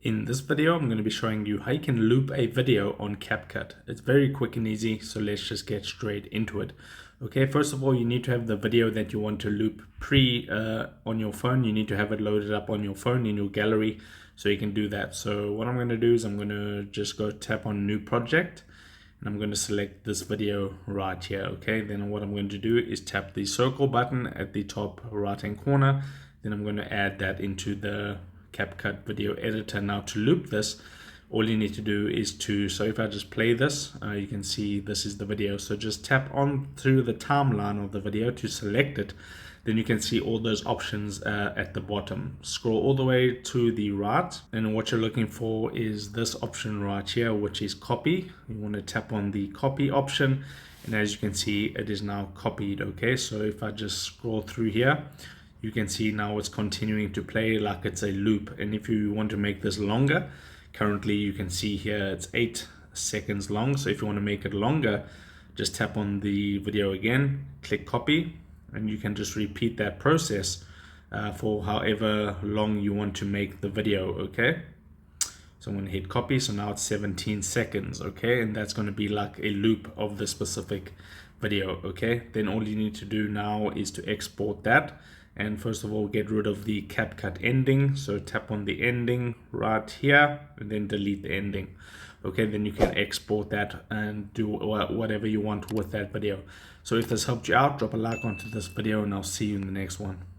In this video, I'm going to be showing you how you can loop a video on Capcut. It's very quick and easy, so let's just get straight into it. Okay, first of all, you need to have the video that you want to loop on your phone. You need to have it loaded up on your phone in your gallery so you can do that. So what I'm going to do is I'm going to just go tap on New Project, and I'm going to select this video right here. Okay, then what I'm going to do is tap the circle button at the top right hand corner. Then I'm going to add that into the Capcut video editor. Now to loop this, all you need to do is so if I just play this, you can see this is the video. So just tap on through the timeline of the video to select it. Then you can see all those options at the bottom. Scroll all the way to the right, and what you're looking for is this option right here, which is copy. You want to tap on the copy option, and as you can see, it is now copied. Okay, so if I just scroll through here, you can see now it's continuing to play like it's a loop. And if you want to make this longer, currently you can see here it's 8 seconds long. So if you want to make it longer, just tap on the video again, click copy, and you can just repeat that process for however long you want to make the video. Okay, so I'm going to hit copy. So now it's 17 seconds. Okay, and that's going to be like a loop of the specific video. Okay, then all you need to do now is to export that. And first of all, get rid of the Capcut ending. So tap on the ending right here and then delete the ending. Okay, then you can export that and do whatever you want with that video. So if this helped you out, drop a like onto this video, and I'll see you in the next one.